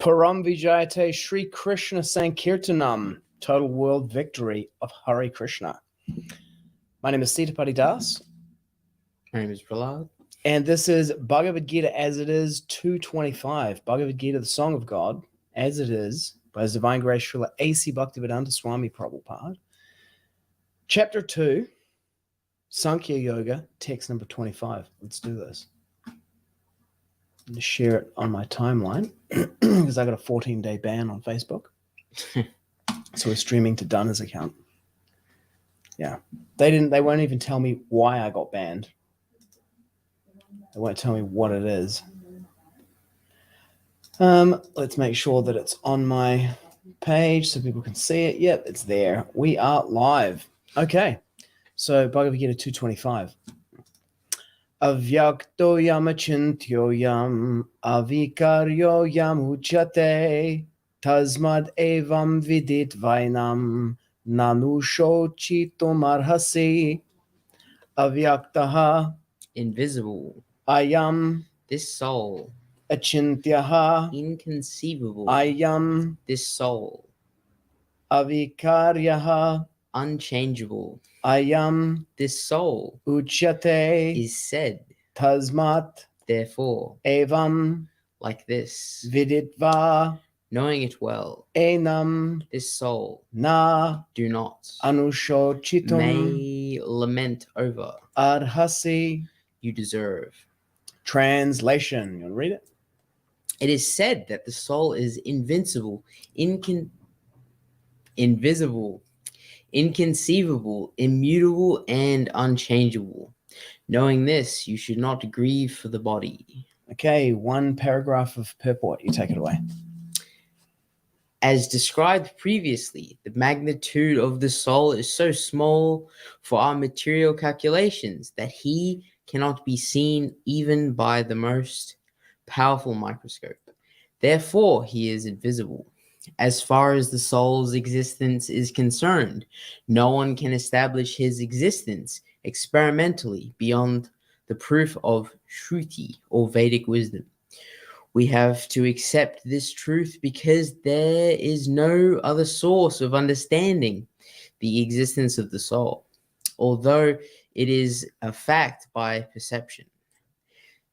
Param Vijayate Sri Krishna Sankirtanam, total world victory of Hare Krishna. My name is Sitapati Das. My name is Prahlad. And this is Bhagavad-gita as it is 225. Bhagavad-gita, the Song of God, as it is, by His Divine Grace Srila A.C. Bhaktivedanta Swami Prabhupada. Chapter 2, Sankhya Yoga, text number 25. Let's do this. I'm going to share it on my timeline because I got a 14-day ban on Facebook. So we're streaming to Dana's account. Yeah. They won't even tell me why I got banned. They won't tell me what it is. Let's make sure that it's on my page so people can see it. Yep, it's there. We are live. Okay. So Bhagavad-gita 225. Avyakto acintyo avikāryo ucyate tasmād evam viditvainaṁ nānuśocitum arhasi avyaktaḥ Invisible. Ayam. This soul. Acintyaḥ. Inconceivable. Ayam. This soul. Avikāryaḥ. Unchangeable. Ayam. This soul. Ucyate. Is said. Tasmāt. Therefore. Evam. Like this. Viditvā. Knowing it well. Enam. This soul. Do not. Anuśocitum. May lament over. Arhasi. You deserve. Translation. You want to read it? It is said that the soul is invincible, invisible, inconceivable, immutable, and unchangeable. Knowing this, you should not grieve for the body. Okay, one paragraph of purport. You take it away. As described previously, the magnitude of the soul is so small for our material calculations that he cannot be seen even by the most powerful microscope. Therefore, he is invisible. As far as the soul's existence is concerned, no one can establish his existence experimentally beyond the proof of śruti, or Vedic wisdom. We have to accept this truth because there is no other source of understanding the existence of the soul, although it is a fact by perception.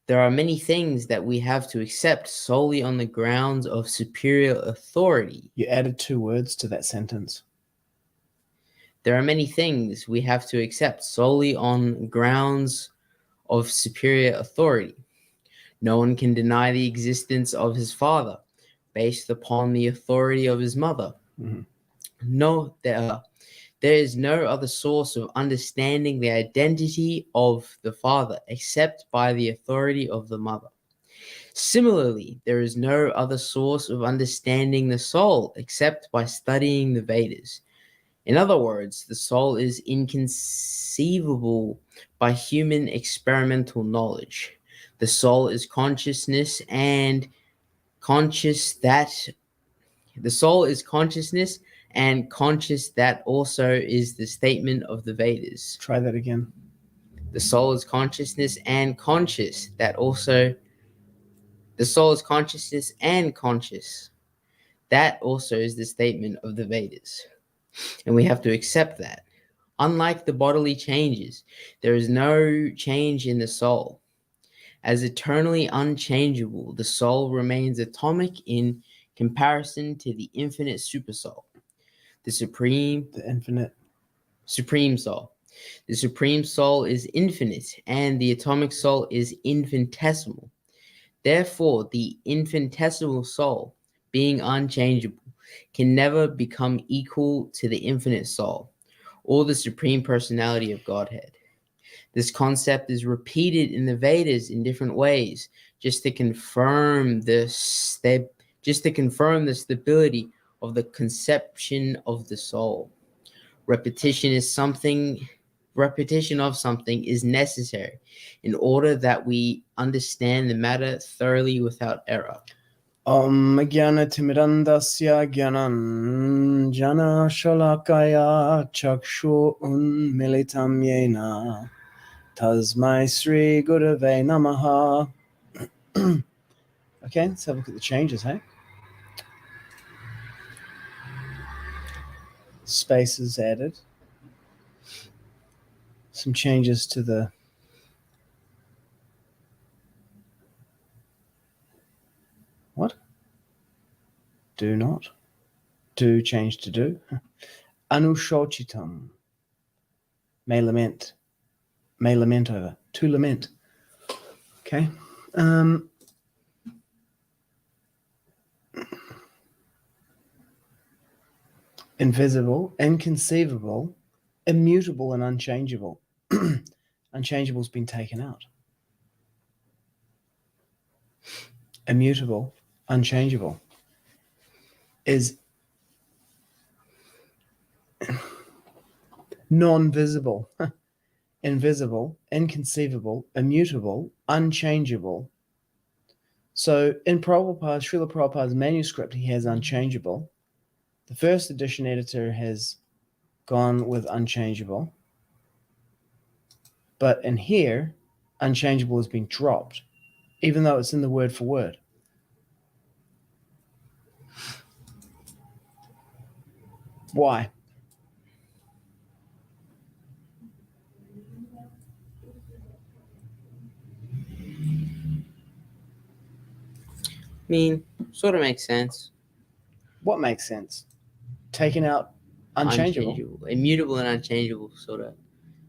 There are many things that we have to accept solely on the grounds of superior authority. You added 2 words to that sentence. There are many things we have to accept solely on grounds of superior authority. No one can deny the existence of his father based upon the authority of his mother. Mm-hmm. No, there is no other source of understanding the identity of the father except by the authority of the mother. Similarly, there is no other source of understanding the soul except by studying the Vedas. In other words, the soul is inconceivable by human experimental knowledge. The soul is consciousness and conscious that also is the statement of the Vedas. Try that again. The soul is consciousness and conscious. That also is the statement of the Vedas. And we have to accept that. Unlike the bodily changes, there is no change in the soul. As eternally unchangeable, the soul remains atomic in comparison to the infinite supersoul, the supreme soul. The supreme soul is infinite, and the atomic soul is infinitesimal. Therefore, the infinitesimal soul, being unchangeable, can never become equal to the infinite soul, or the Supreme Personality of Godhead. This concept is repeated in the Vedas in different ways, just to confirm the stability of the conception of the soul. Repetition of something is necessary in order that we understand the matter thoroughly without error. Om Jnana Timirandasya Jnana Shalakaya Chakshu Unmilitam Yena Tasmai Sri Gurave Namaha. Okay, let's have a look at the changes, hey? spaces added. Some changes to the what? Do not. Do change to do. Anuśocitum. May lament over. To lament. Okay. Invisible, inconceivable, immutable, and unchangeable. Unchangeable's been taken out. Immutable, unchangeable is non-visible. Invisible, inconceivable, immutable, unchangeable. So in Srila Prabhupada's manuscript, he has unchangeable. The first edition editor has gone with unchangeable. But in here, unchangeable has been dropped, even though it's in the word for word. Why? I mean, sort of makes sense. What makes sense? Taking out unchangeable. Immutable and unchangeable sort of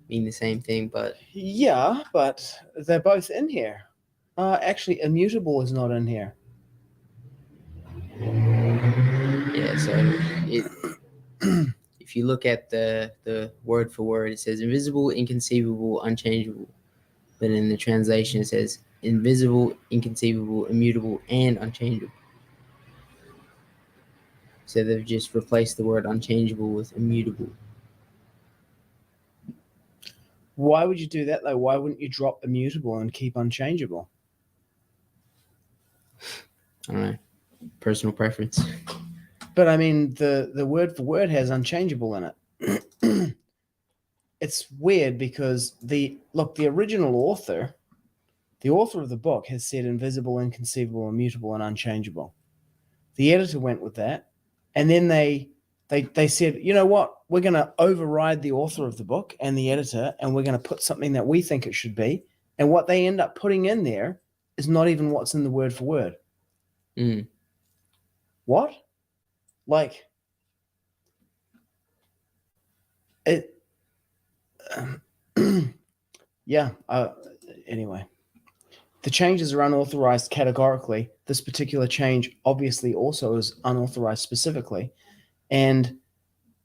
mean the same thing, but... Yeah, but they're both in here. Actually, immutable is not in here. Yeah, so if you look at the word for word, it says invisible, inconceivable, unchangeable. But in the translation, it says invisible, inconceivable, immutable, and unchangeable. So they've just replaced the word unchangeable with immutable. Why would you do that, though? Why wouldn't you drop immutable and keep unchangeable? I don't know. Personal preference. But I mean, the word for word has unchangeable in it. It's weird because the original author, the author of the book, has said invisible, inconceivable, immutable, and unchangeable. The editor went with that, and then they said, you know what? We're going to override the author of the book and the editor, and we're going to put something that we think it should be. And what they end up putting in there is not even what's in the word for word. Mm. What? Like it? Yeah. Anyway, the changes are unauthorized categorically. This particular change obviously also is unauthorized specifically, and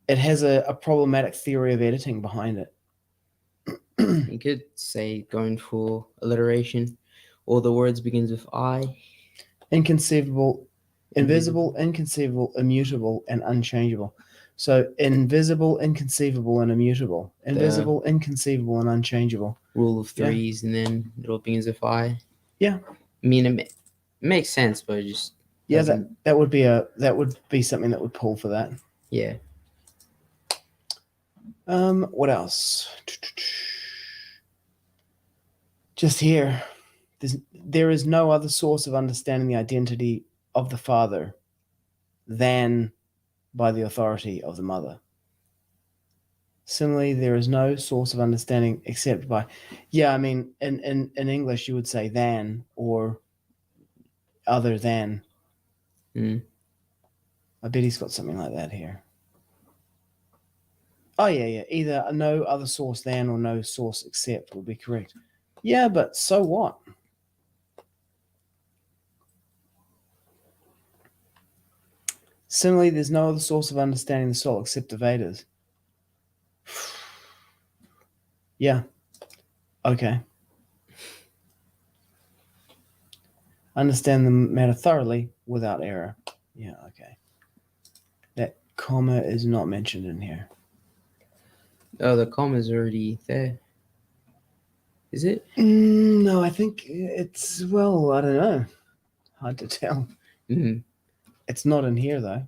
it has a problematic theory of editing behind it. You could say, going for alliteration, all the words begins with I. Inconceivable, invisible, inconceivable, immutable, and unchangeable. So invisible, inconceivable, and immutable. Invisible, inconceivable, and unchangeable. Rule of threes, and then it all begins with I. Yeah. I mean, it makes sense, but it just that would be something that would pull for that. Yeah. What else? Just here, there is no other source of understanding the identity of the father than by the authority of the mother. Similarly, there is no source of understanding except by, I mean, in English you would say than or other than. Mm. I bet he's got something like that here. Oh, yeah. Either no other source than or no source except would be correct. Yeah, but so what? Similarly, there's no other source of understanding the soul except the Vedas. Yeah. Okay. Understand the matter thoroughly without error. Yeah, okay. That comma is not mentioned in here. Oh, the comma's already there. Is it? No, I think it's, well, I don't know. Hard to tell. Mm-hmm. It's not in here, though.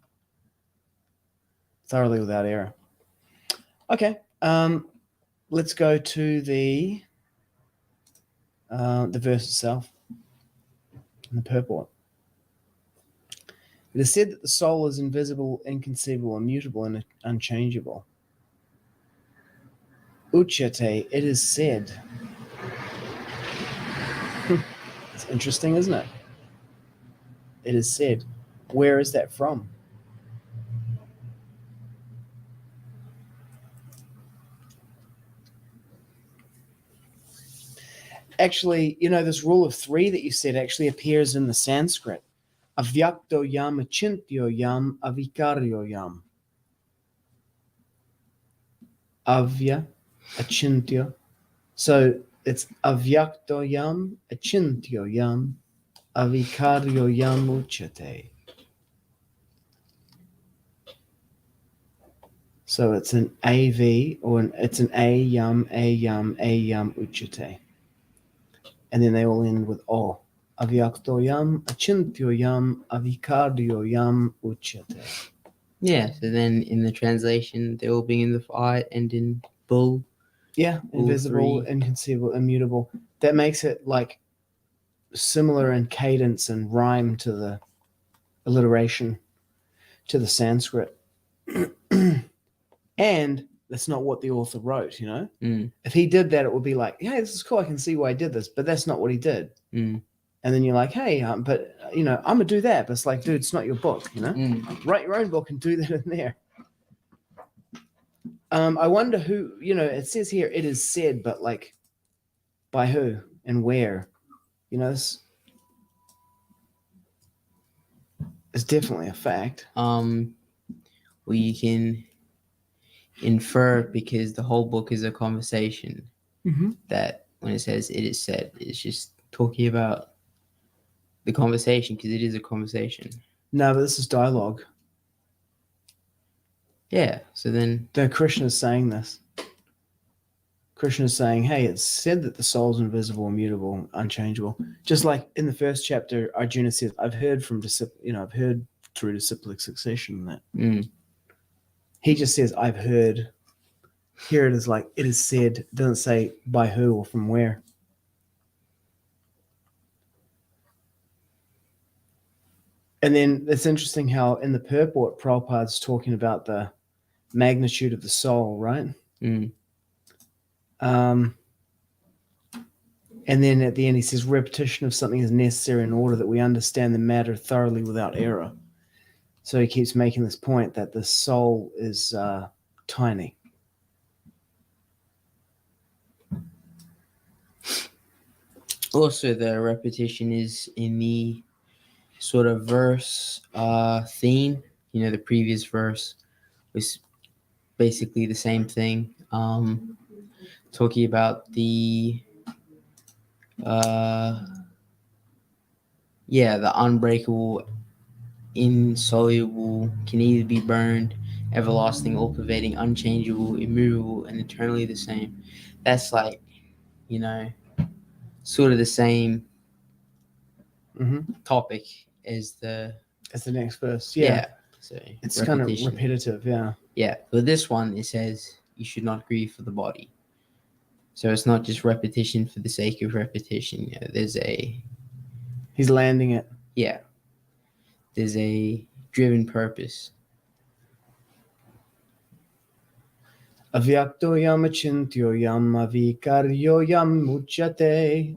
Thoroughly without error. Okay. Let's go to the verse itself, in the purport. It is said that the soul is invisible, inconceivable, immutable, and unchangeable. Ucyate, it is said. It's interesting, isn't it? It is said. Where is that from? Actually, this rule of three that you said actually appears in the Sanskrit. Avyakto yam, acintyo yam, avikāryo yam. Acintyo. So it's avyakto yam, acintyo yam, avikāryo yam ucyate. So it's an AV, or it's an ayam, ucyate. And then they all end with O. Avyakto yam, acintyo yam, avikāryo yam ucyate. Yeah, so then in the translation, they all begin with I and in bull. Yeah, invisible, inconceivable, immutable. That makes it like similar in cadence and rhyme to the alliteration to the Sanskrit. And that's not what the author wrote, If he did that, it would be like, hey, this is cool. I can see why he did this, but that's not what he did. And then you're like, hey, but, I'm going to do that. But it's like, dude, it's not your book, Write your own book and do that in there. I wonder who, it says here, it is said, but like, by who and where? This is definitely a fact. Well, you can infer, because the whole book is a conversation, that when it says it is said, it's just talking about the conversation, because it is a conversation. No, but this is dialogue. Yeah, so then... Krishna is saying this. Krishna is saying, hey, it's said that the soul is invisible, immutable, unchangeable. Just like in the first chapter, Arjuna says, I've heard from I've heard through disciplic succession that. He just says, I've heard. Here it is like, it is said. It doesn't say by who or from where. And then it's interesting how in the Purport, Prabhupada's talking about the magnitude of the soul, right? And then at the end he says, repetition of something is necessary in order that we understand the matter thoroughly without error. So he keeps making this point that the soul is tiny. Also, the repetition is in the sort of verse theme. The previous verse was basically the same thing, talking about the the unbreakable, insoluble, can either be burned, everlasting, all-pervading, unchangeable, immovable, and eternally the same. That's like, sort of the same topic as the next verse. Yeah. So it's kind of repetitive, yeah. Yeah, but this one, it says you should not grieve for the body. So it's not just repetition for the sake of repetition. He's landing it. Yeah. There's a driven purpose. Avyakto yam, acintyo yam, avikāryo yam ucyate.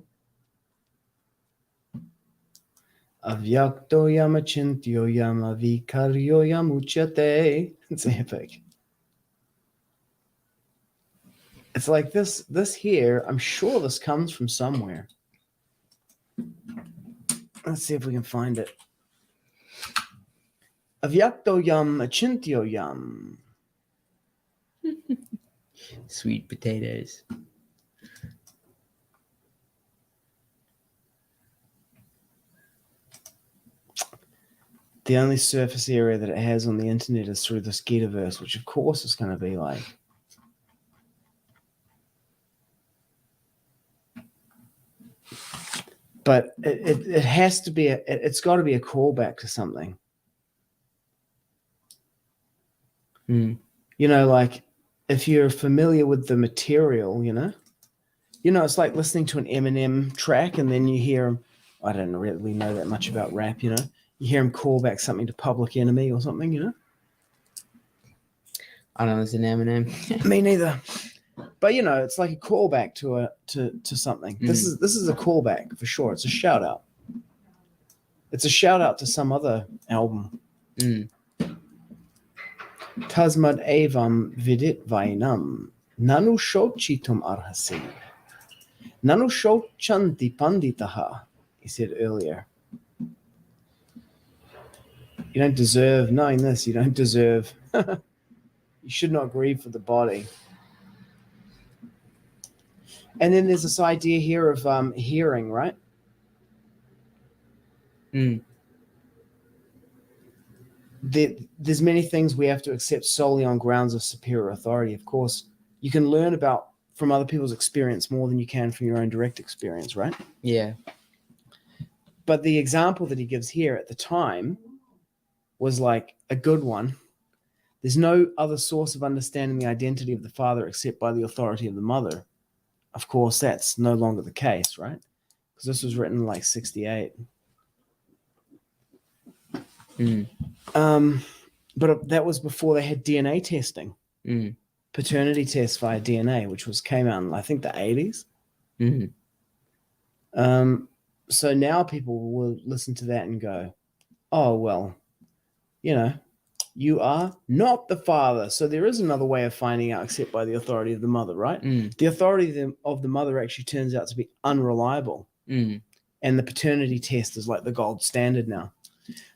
Avyakto yam, acintyo yam, avikāryo yam ucyate. It's epic. It's like this here, I'm sure this comes from somewhere. Let's see if we can find it. Avyakto yam, acintyo yam. Sweet potatoes. The only surface area that it has on the internet is through this Gita verse, which of course is going to be like, but it has to be it's got to be a callback to something. Like if you're familiar with the material, it's like listening to an Eminem track and then you hear, I don't really know that much about rap, You hear him call back something to Public Enemy or something, you know? I don't know, it's an Eminem. Me neither. But you know, it's like a callback to something. This is a callback for sure. It's a shout out. It's a shout out to some other album. Tasmād evam viditvainaṁ nānuśocitum arhasi. Nānuśochanti panditaḥ. He said earlier. You don't deserve knowing this. You don't deserve. You should not grieve for the body. And then there's this idea here of hearing, right? There's many things we have to accept solely on grounds of superior authority. Of course, you can learn from other people's experience more than you can from your own direct experience, right? Yeah. But the example that he gives here at the time was like a good one. There's no other source of understanding the identity of the father except by the authority of the mother. Of course, that's no longer the case, right? Because this was written in like 68. But that was before they had DNA testing. Paternity tests via DNA, which came out in, I think, the 80s. So now people will listen to that and go, oh, well, you know, you are not the father. So there is another way of finding out except by the authority of the mother, right? The authority of the mother actually turns out to be unreliable. And the paternity test is like the gold standard now.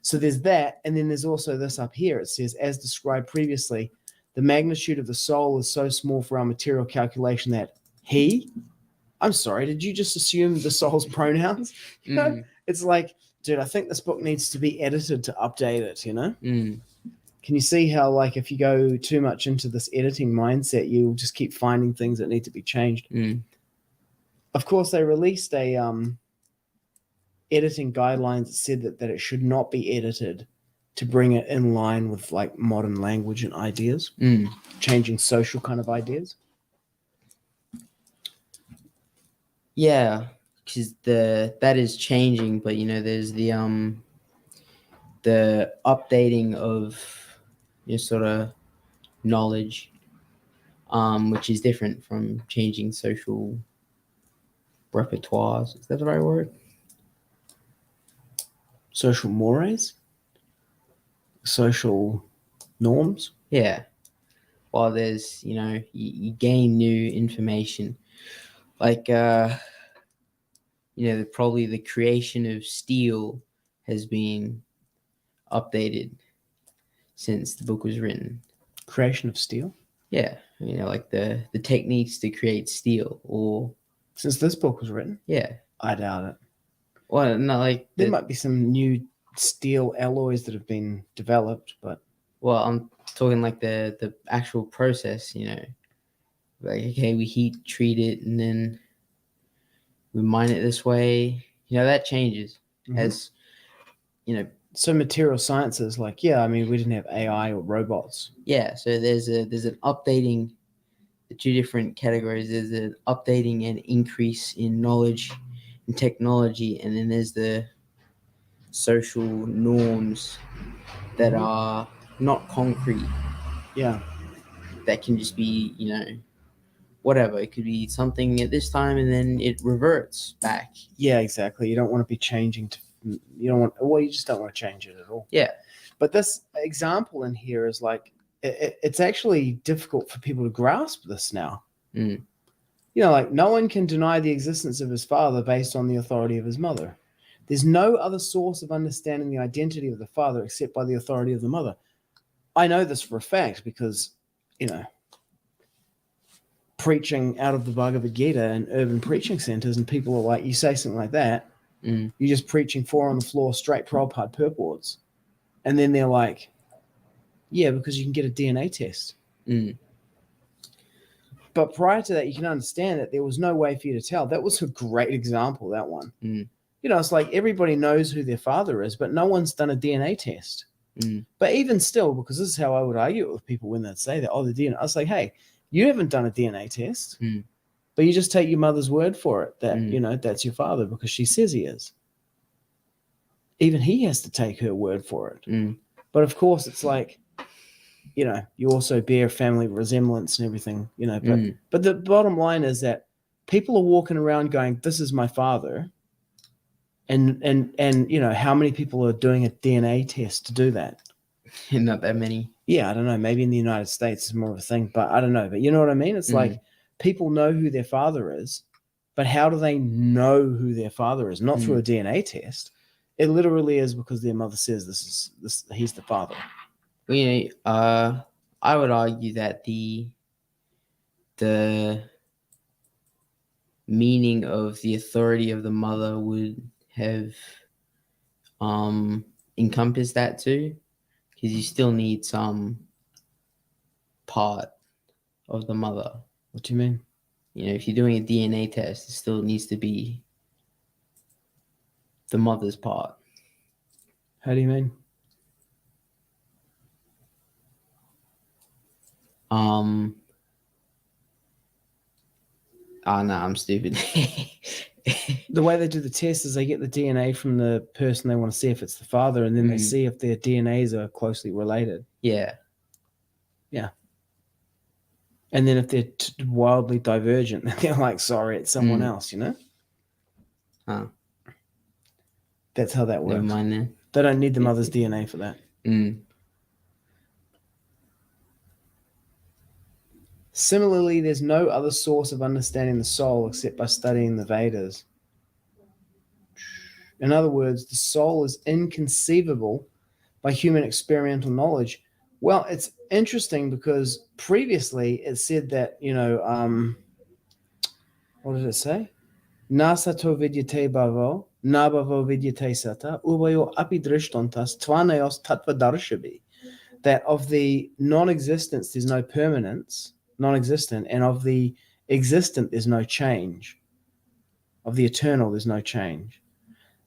So there's that. And then there's also this up here. It says, as described previously, the magnitude of the soul is so small for our material calculation that I'm sorry, did you just assume the soul's pronouns? You know? It's like, dude, I think this book needs to be edited to update it, you know? Can you see how, like, if you go too much into this editing mindset, you'll just keep finding things that need to be changed? Of course, they released a editing guidelines that said that it should not be edited to bring it in line with, like, modern language and ideas, changing social kind of ideas. Yeah, because that is changing, but, you know, there's the updating of your sort of knowledge, which is different from changing social repertoires. Is that the right word? Social mores? Social norms? Yeah. While there's, you know, you gain new information. Like, you know, probably the creation of steel has been updated since the book was written. Creation of steel? Yeah, you know, like the techniques to create steel, or since this book was written? Yeah. I doubt it. Well, not like there might be some new steel alloys that have been developed, but well, I'm talking like the actual process, you know. Like, okay, we heat treat it and then we mine it this way. You know, that changes as, you know. So material sciences, like, yeah, I mean, we didn't have AI or robots. Yeah, so there's an updating, the two different categories. There's an updating and increase in knowledge and technology, and then there's the social norms that are not concrete. Yeah. That can just be, you know, whatever. It could be something at this time and then it reverts back. Yeah, exactly. You don't want to be changing you just don't want to change it at all. Yeah. But this example in here is like, it's actually difficult for people to grasp this now. You know, like, no one can deny the existence of his father based on the authority of his mother. There's no other source of understanding the identity of the father except by the authority of the mother. I know this for a fact because, you know, preaching out of the Bhagavad-gita in urban preaching centers, and people are like, you say something like that, you're just preaching four on the floor, straight Prabhupada purports. And then they're like, yeah, because you can get a DNA test. But prior to that, you can understand that there was no way for you to tell. That was a great example, that one. You know, it's like everybody knows who their father is, but no one's done a DNA test. But even still, because this is how I would argue it with people when they'd say that, oh, the DNA. I was like, hey, you haven't done a DNA test, but you just take your mother's word for it that, you know, that's your father because she says he is. even he has to take her word for it. Mm. But of course, it's like, you also bear family resemblance and everything, but the bottom line is that people are walking around going, this is my father. And how many people are doing a DNA test to do that? Not that many. Yeah, I don't know. Maybe in the United States it's more of a thing, but I don't know. But you know what I mean? It's like people know who their father is, but how do they know who their father is? Not through a DNA test. It literally is because their mother says he's the father. Well, I would argue that the meaning of the authority of the mother would have encompassed that too, because you still need some part of the mother. What do you mean? If you're doing a DNA test, it still needs to be the mother's part. How do you mean? Oh no, I'm stupid. The way they do the test is they get the DNA from the person they want to see if it's the father, and then they see if their DNAs are closely related. Yeah. Yeah. And then if they're wildly divergent, they're like, sorry, it's someone else, Huh. That's how that works. Never mind then. They don't need the mother's DNA for that. Similarly, there's no other source of understanding the soul except by studying the Vedas. In other words, the soul is inconceivable by human experimental knowledge. Well, it's interesting because previously it said that, what did it say? Nasato vidyate bhavo, nabhavo vidyate sata, uvayo api drishtontas, tvanayos tattva darshabi. That of the non-existence, there's no permanence, non-existent, and of the existent, there's no change. Of the eternal, there's no change.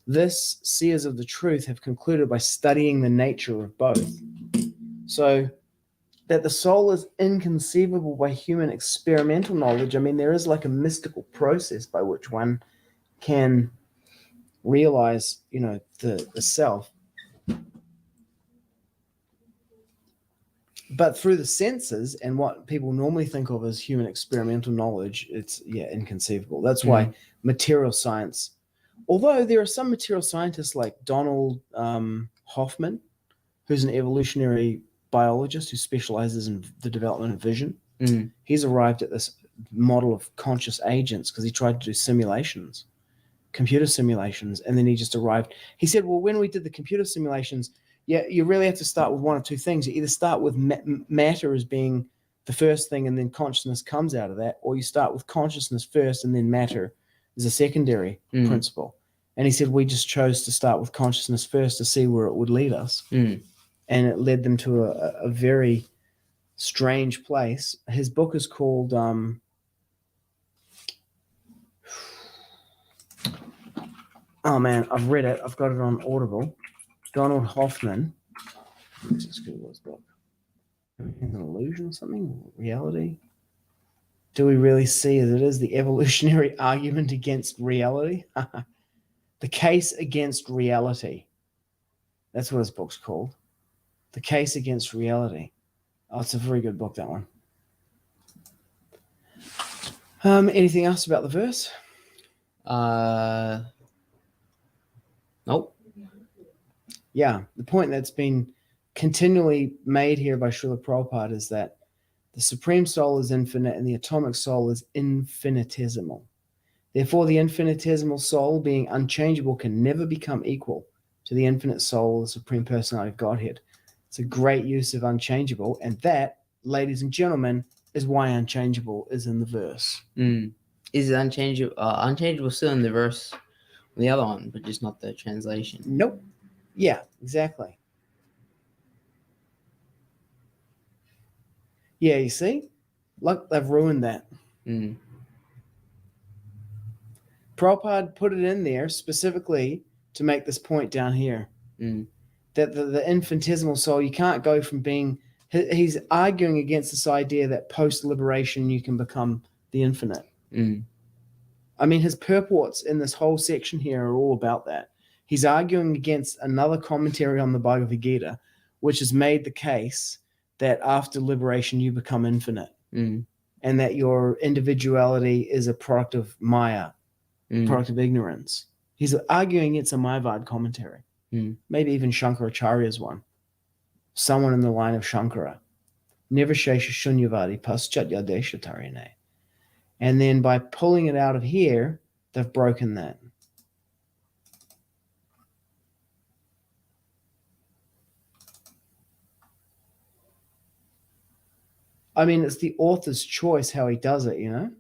This, seers of the truth have concluded by studying the nature of both. So, that the soul is inconceivable by human experimental knowledge. I mean, there is like a mystical process by which one can realize, the self. But through the senses and what people normally think of as human experimental knowledge, it's inconceivable. That's why material science, although there are some material scientists like Donald Hoffman, who's an evolutionary biologist who specializes in the development of vision. He's arrived at this model of conscious agents because he tried to do simulations, computer simulations, and then he just arrived. He said, well, when we did the computer simulations, you really have to start with one of two things. You either start with matter as being the first thing and then consciousness comes out of that, or you start with consciousness first and then matter is a secondary principle. And he said, we just chose to start with consciousness first to see where it would lead us. And it led them to a very strange place. His book is called oh man, I've read it. I've got it on Audible. Donald Hoffman. Let's just Google his book. An illusion or something? Reality? Do we really see as it is the evolutionary argument against reality? The case against reality. That's what his book's called. The Case Against Reality. Oh, it's a very good book, that one. Anything else about the verse? Nope. Yeah, the point that's been continually made here by Srila Prabhupada is that the Supreme Soul is infinite and the atomic soul is infinitesimal. Therefore, the infinitesimal soul, being unchangeable, can never become equal to the infinite soul, the Supreme Personality of Godhead. It's a great use of unchangeable, and that, ladies and gentlemen, is why unchangeable is in the verse. Is it unchangeable? Unchangeable still in the verse, the other one, but just not the translation. Nope. Yeah, exactly. Yeah, you see? Look, they've ruined that. Prabhupada put it in there specifically to make this point down here. That the infinitesimal soul, you can't go from being... He's arguing against this idea that post-liberation you can become the infinite. I mean, his purports in this whole section here are all about that. He's arguing against another commentary on the Bhagavad-gita, which has made the case that after liberation you become infinite, and that your individuality is a product of Maya, product of ignorance. He's arguing against a Mayavad commentary, maybe even Shankaracharya's one. Someone in the line of Shankara. Nirvishesha Shunyavadi Paschatya Deshatarine. And then by pulling it out of here, they've broken that. I mean, it's the author's choice how he does it, you know?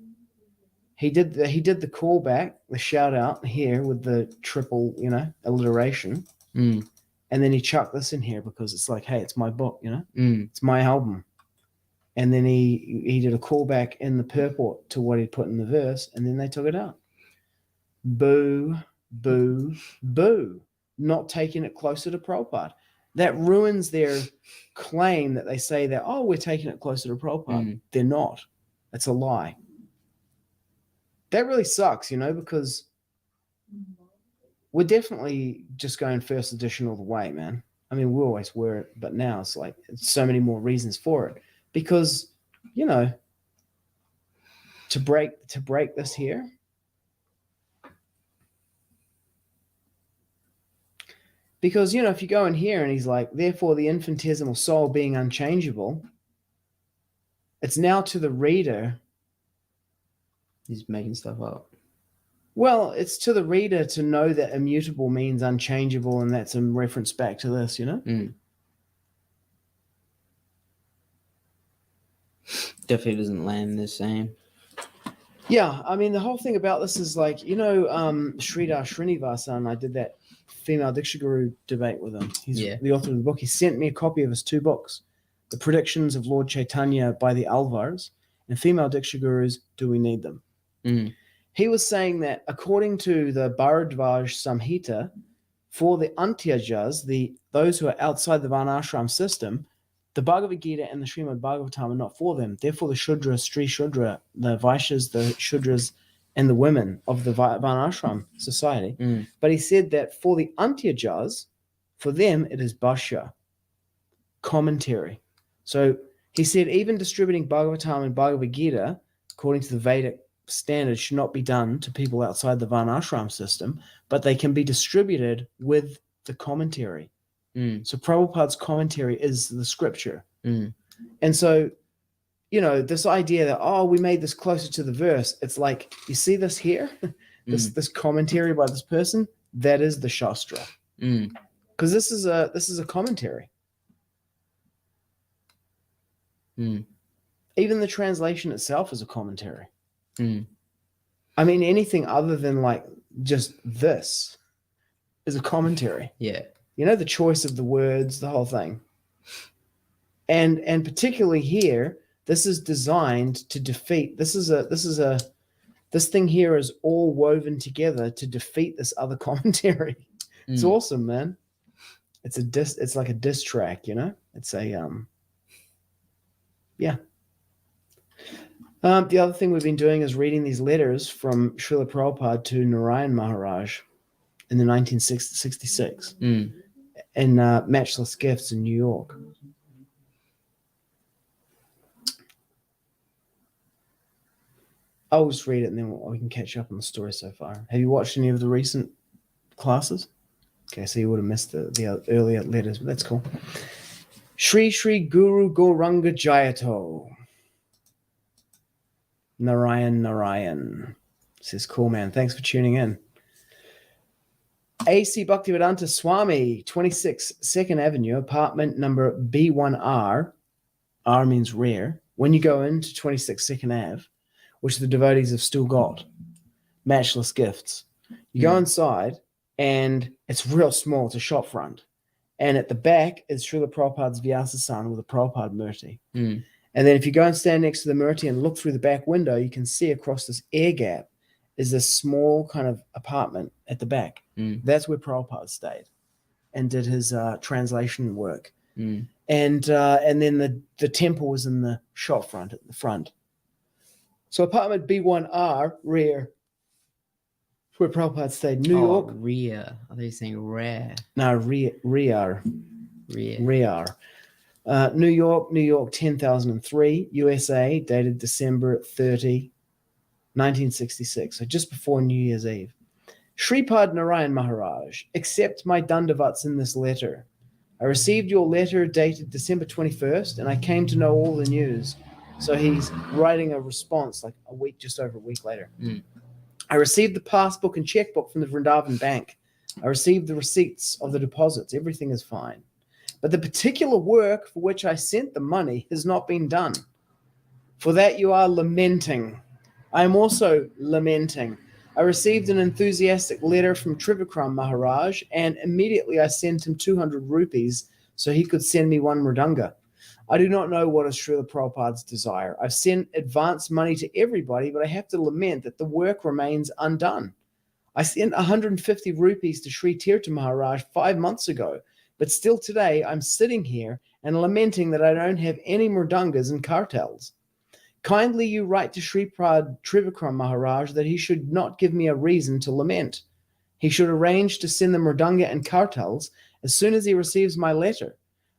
He did the callback, the shout out here with the triple, you know, alliteration. And then he chucked this in here because it's like, hey, it's my book, you know? It's my album. And then he did a callback in the purport to what he'd put in the verse, and then they took it out. Boo, boo, boo. Not taking it closer to Prabhupada. That ruins their claim that they say that, oh, we're taking it closer to Prabhupada. They're not. It's a lie. That really sucks, you know, because we're definitely just going first edition all the way, man. I mean, we always were, but now it's like it's so many more reasons for it. Because, you know, to break this here, because, you know, if you go in here and he's like, therefore the infinitesimal soul being unchangeable, it's now to the reader. He's making stuff up. Well, it's to the reader to know that immutable means unchangeable, and that's in reference back to this, you know? Definitely doesn't land the same. Yeah, I mean, the whole thing about this is like, you know, Sridhar Srinivasan, I did that female Diksha Guru debate with him. He's the author of the book. He sent me a copy of his 2 books, The Predictions of Lord Chaitanya by the Alvars and Female Diksha Gurus, Do We Need Them? He was saying that according to the Bharadvaj Samhita, for the antyajas, those who are outside the Varnashram system, the Bhagavad-gita and the Srimad Bhagavatam are not for them. Therefore, the Shudras, Stri Shudra, the Vaishyas, the Shudras, and the women of the Varnashram society. But he said that for the antyajas, for them, it is Bhashya, commentary. So he said even distributing Bhagavatam and Bhagavad-gita, according to the Vedic standards, should not be done to people outside the Varnashram system, but they can be distributed with the commentary. So Prabhupada's commentary is the scripture. And so, you know, this idea that, oh, we made this closer to the verse, it's like, you see this here? this commentary by this person, that is the Shastra. Because this is a commentary. Even the translation itself is a commentary. I mean, anything other than like just this is a commentary. Yeah. You know, the choice of the words, the whole thing. And particularly here, this is designed to defeat. This thing here is all woven together to defeat this other commentary. It's awesome, man. It's like a diss track, you know? It's a yeah. The other thing we've been doing is reading these letters from Srila Prabhupada to Narayan Maharaj in the 1966 in Matchless Gifts in New York. I'll just read it and then we can catch up on the story so far. Have you watched any of the recent classes? Okay, so you would have missed the earlier letters, but that's cool. Shri Shri Guru Gauranga Jayato. Narayan. Says, cool, man. Thanks for tuning in. A.C. Bhaktivedanta Swami, 26 2nd Avenue, apartment number B1R. R means rare. When you go into 26 2nd Ave, which the devotees have still got, Matchless Gifts. You go inside, and it's real small. It's a shop front. And at the back is Srila Prabhupada's Vyasa-san with a Prabhupada Murti. And then if you go and stand next to the Murti and look through the back window, you can see across this air gap is this small kind of apartment at the back. That's where Prabhupada stayed and did his translation work. And then the temple was in the shop front at the front. So apartment B1R, rear. where Prabhupada stayed. New York. Rhea. Are they saying rare? No, Riyar. Rhea. New York, 10,003. USA, dated December 30, 1966. So just before New Year's Eve. Shripad Narayan Maharaj, accept my dandavats in this letter. I received your letter dated December 21st, and I came to know all the news. So he's writing a response like just over a week later. I received the passbook and checkbook from the Vrindavan Bank. I received the receipts of the deposits. Everything is fine. But the particular work for which I sent the money has not been done. For that you are lamenting. I am also lamenting. I received an enthusiastic letter from Trivikram Maharaj, and immediately I sent him 200 rupees so he could send me one mridanga. I do not know what is Srila Prabhupada's desire. I've sent advance money to everybody, but I have to lament that the work remains undone. I sent 150 rupees to Sri Tirtha Maharaj 5 months ago, but still today I'm sitting here and lamenting that I don't have any mridangas and kartals. Kindly you write to Shripad Trivikram Maharaj that he should not give me a reason to lament. He should arrange to send the mridanga and kartals as soon as he receives my letter.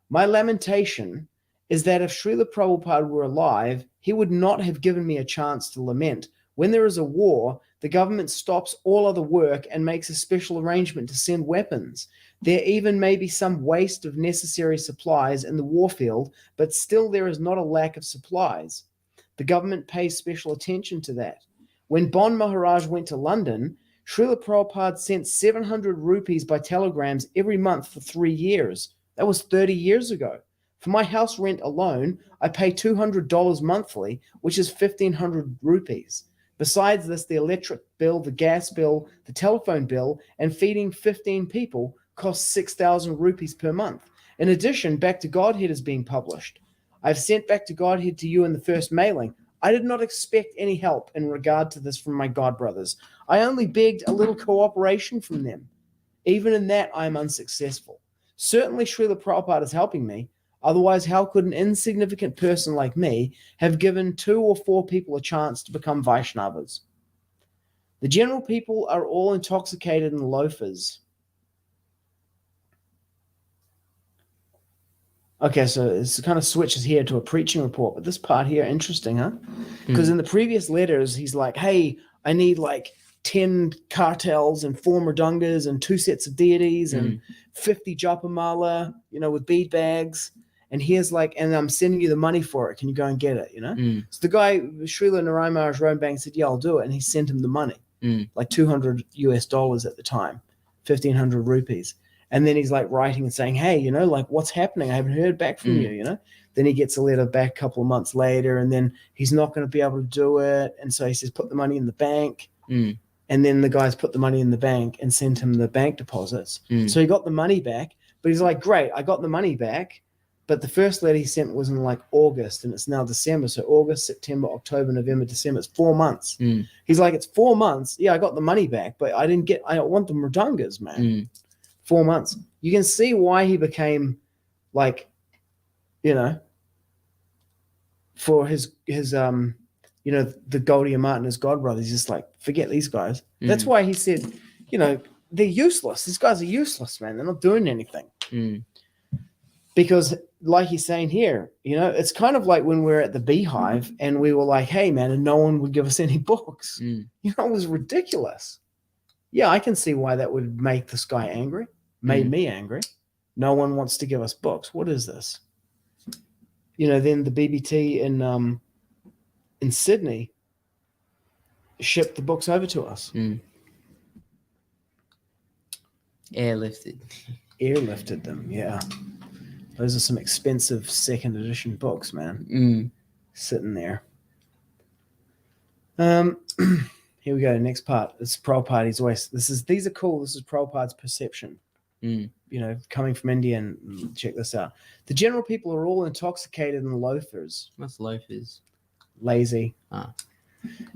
My lamentation is that if Srila Prabhupada were alive, he would not have given me a chance to lament. When there is a war, the government stops all other work and makes a special arrangement to send weapons. There even may be some waste of necessary supplies in the war field, but still there is not a lack of supplies. The government pays special attention to that. When Bon Maharaj went to London, Srila Prabhupada sent 700 rupees by telegrams every month for 3 years. That was 30 years ago. For my house rent alone, I pay $200 monthly, which is 1,500 rupees. Besides this, the electric bill, the gas bill, the telephone bill, and feeding 15 people costs 6,000 rupees per month. In addition, Back to Godhead is being published. I've sent Back to Godhead to you in the first mailing. I did not expect any help in regard to this from my godbrothers. I only begged a little cooperation from them. Even in that, I am unsuccessful. Certainly, Srila Prabhupada is helping me. Otherwise, how could an insignificant person like me have given 2 or 4 people a chance to become Vaishnavas? The general people are all intoxicated and loafers. Okay, so it kind of switches here to a preaching report, but this part here, interesting, huh? Because in the previous letters, he's like, hey, I need like 10 cartels and 4 mridangas and 2 sets of deities and 50 japamala, with bead bags. And here's like, and I'm sending you the money for it. Can you go and get it, So the guy, Srila Narayan Maharaj Rombang, said, yeah, I'll do it. And he sent him the money, like $200 US at the time, 1,500 rupees. And then he's like writing and saying, hey, like what's happening? I haven't heard back from you, Then he gets a letter back a couple of months later, and then he's not going to be able to do it. And so he says, put the money in the bank. And then the guys put the money in the bank and sent him the bank deposits. So he got the money back, but he's like, great, I got the money back. But the first letter he sent was in like August, and it's now December. So August, September, October, November, December. It's 4 months. He's like, it's 4 months. Yeah, I got the money back, but I don't want the mridangas, man. 4 months. You can see why he became like, for his the Gaudiya Math and his godbrothers, he's just like, forget these guys. That's why he said, they're useless. These guys are useless, man. They're not doing anything. Because like he's saying here, it's kind of like when we were at the Beehive and we were like, hey, man, and no one would give us any books. It was ridiculous. Yeah, I can see why that would make this guy angry. Made me angry. No one wants to give us books. What is this? Then the BBT in Sydney shipped the books over to us. Airlifted them, yeah. Those are some expensive second edition books, man. Sitting there. Here we go. Next part. This is Prabhupada's voice. These are cool. This is Prabhupada's perception. Coming from India, and check this out. The general people are all intoxicated and loafers. What's loafers? Lazy.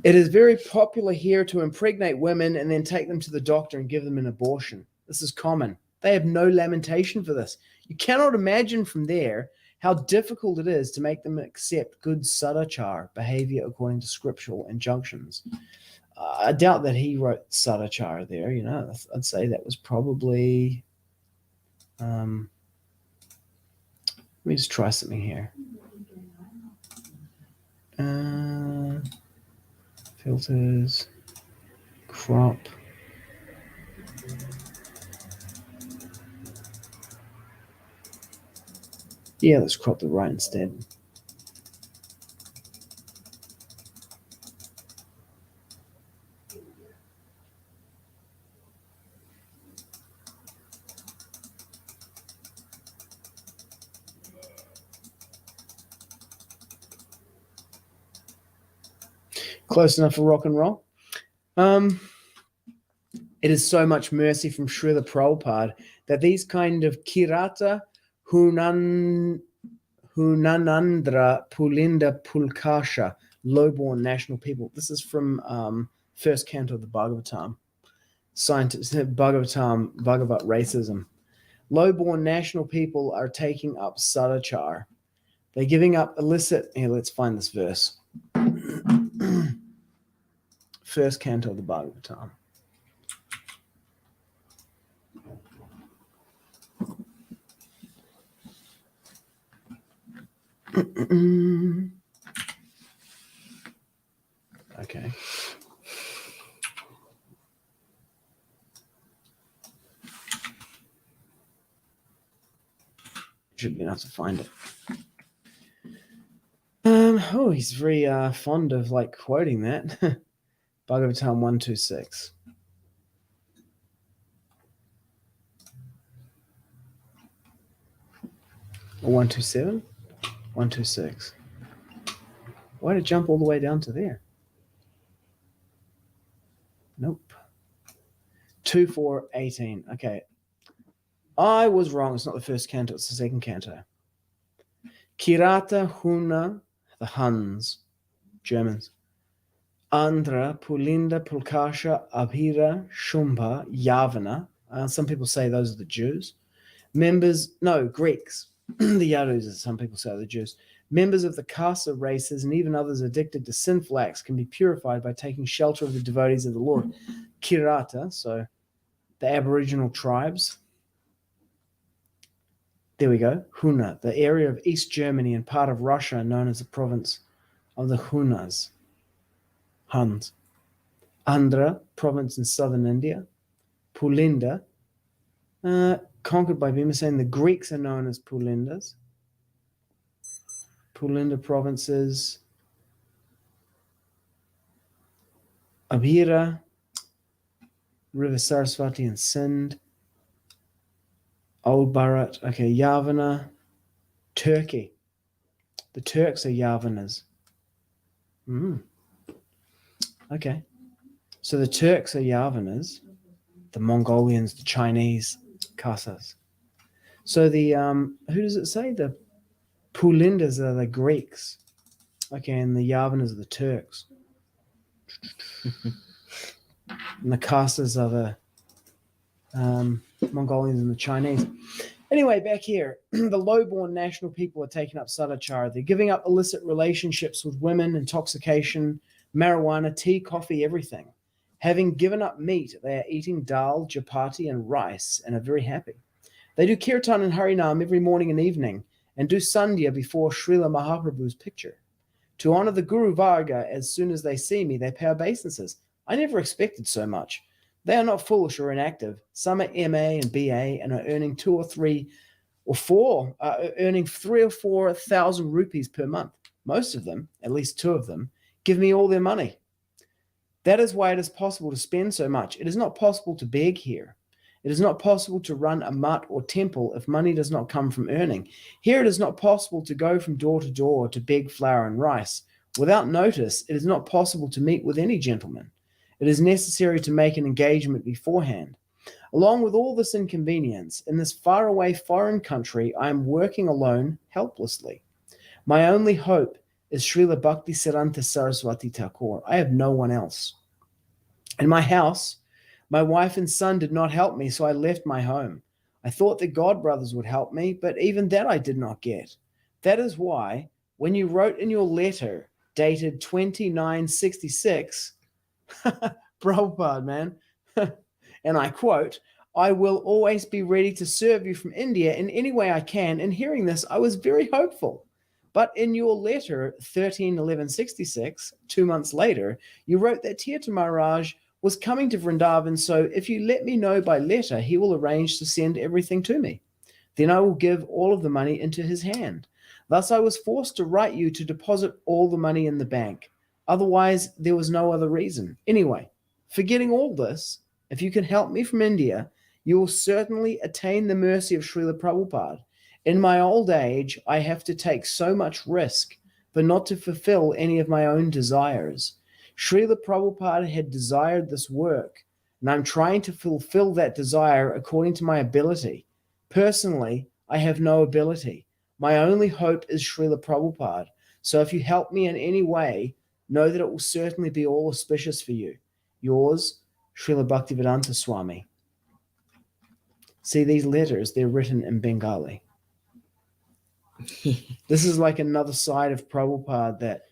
It is very popular here to impregnate women and then take them to the doctor and give them an abortion. This is common. They have no lamentation for this. You cannot imagine from there how difficult it is to make them accept good sadachar behavior according to scriptural injunctions. I doubt that he wrote Sadachara there. I'd say that was probably. Let me just try something here. Filters, crop. Yeah, let's crop the right instead. Close enough for rock and roll. It is so much mercy from Srila Prabhupada that these kind of kirata, hunanandra, pulinda, pulkasha, low-born national people. This is from first canto of the Bhagavatam. Bhagavat racism. Low-born national people are taking up sadachar. They're giving up illicit. Here, let's find this verse. First canto of the Bhagavatam. Okay. Should be enough to find it. He's very fond of quoting that. Bhagavatam 126. Or 127? 126. Why did it jump all the way down to there? Nope. 2418. Okay. I was wrong. It's not the first canto, it's the second canto. Kirata Huna, the Huns, Germans. Andhra, Pulinda, Pulkasha, Abhira, Shumba, Yavana. Some people say those are the Jews. Greeks. The Yadus, as some people say, are the Jews. Members of the Kasa races and even others addicted to sinful acts can be purified by taking shelter of the devotees of the Lord. Kirata, so the Aboriginal tribes. There we go. Huna, the area of East Germany and part of Russia known as the province of the Hunas. Huns. Andhra, province in southern India. Pulinda, conquered by Bhima. The Greeks are known as Pulindas. Pulinda provinces. Abhira, River Saraswati and Sindh. Old Bharat. Okay, Yavana. Turkey. The Turks are Yavanas. Okay. So the Turks are Yavanas. The Mongolians, the Chinese, Khazars. So the, who does it say? The Pulindas are the Greeks. Okay, and the Yavanas are the Turks. And the Khazars are the Mongolians and the Chinese. Anyway, back here, the low-born national people are taking up sadachara. They're giving up illicit relationships with women, intoxication, marijuana, tea, coffee, everything. Having given up meat, they are eating dal, chapati, and rice, and are very happy. They do kirtan and harinam every morning and evening, and do sandhya before Srila Mahaprabhu's picture. To honor the Guru Varga, as soon as they see me, they pay obeisances. I never expected so much. They are not foolish or inactive. Some are MA and BA and are earning 2 or 3 or 4, earning 3 or 4,000 rupees per month. Most of them, at least 2 of them, give me all their money. That is why it is possible to spend so much. It is not possible to beg here. It is not possible to run a mutt or temple if money does not come from earning. Here it is not possible to go from door to door to beg flour and rice. Without notice, it is not possible to meet with any gentleman. It is necessary to make an engagement beforehand. Along with all this inconvenience, in this faraway foreign country, I am working alone, helplessly. My only hope is Srila Bhaktisiddhanta Saraswati Thakur. I have no one else. In my house, my wife and son did not help me, so I left my home. I thought the God brothers would help me, but even that I did not get. That is why, when you wrote in your letter, dated 2966, Prabhupada, man. And I quote, "I will always be ready to serve you from India in any way I can." And hearing this, I was very hopeful. But in your letter 13/11/66, 2 months later, you wrote that Tirtha Maharaj was coming to Vrindavan, so if you let me know by letter, he will arrange to send everything to me. Then I will give all of the money into his hand. Thus I was forced to write you to deposit all the money in the bank. Otherwise, there was no other reason. Anyway, forgetting all this, if you can help me from India, you will certainly attain the mercy of Srila Prabhupada. In my old age, I have to take so much risk, but not to fulfill any of my own desires. Srila Prabhupada had desired this work, and I'm trying to fulfill that desire according to my ability. Personally, I have no ability. My only hope is Srila Prabhupada. So if you help me in any way, know that it will certainly be all auspicious for you. Yours, Srila Bhaktivedanta Swami. See, these letters, they're written in Bengali. This is like another side of Prabhupada that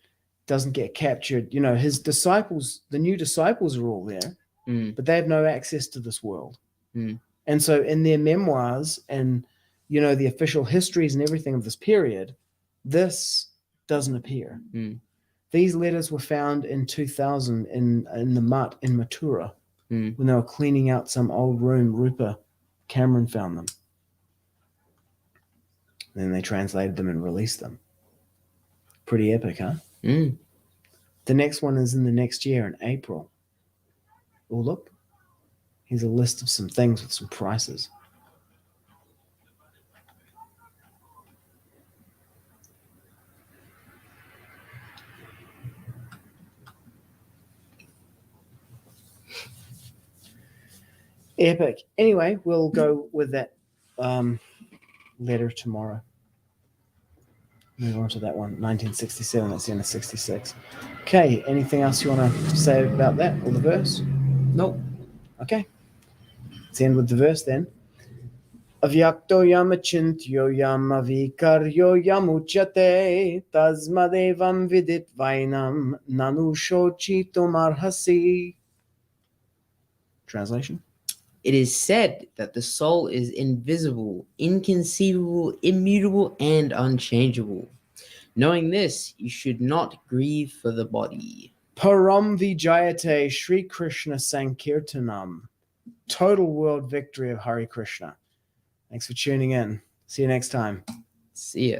doesn't get captured. You know, his disciples, the new disciples are all there, but they have no access to this world. And so in their memoirs and, you know, the official histories and everything of this period, this doesn't appear. These letters were found in 2000 in the mutt in Mathura when they were cleaning out some old room. Rupa Cameron found them. And then they translated them and released them. Pretty epic, huh? The next one is in the next year in April. Oh, look. Here's a list of some things with some prices. Epic. Anyway, we'll go with that letter tomorrow. Move on to that one, 1967. That's the end of 66. Okay, anything else you want to say about that or the verse? Nope. Okay. Let's end with the verse then. Avyakto acintyo avikāryo ucyate tasmād evam viditvainaṁ nānuśocitum arhasi. Translation? It is said that the soul is invisible, inconceivable, immutable, and unchangeable. Knowing this, you should not grieve for the body. Param vijayate Shri Krishna Sankirtanam. Total world victory of Hare Krishna. Thanks for tuning in. See you next time. See ya.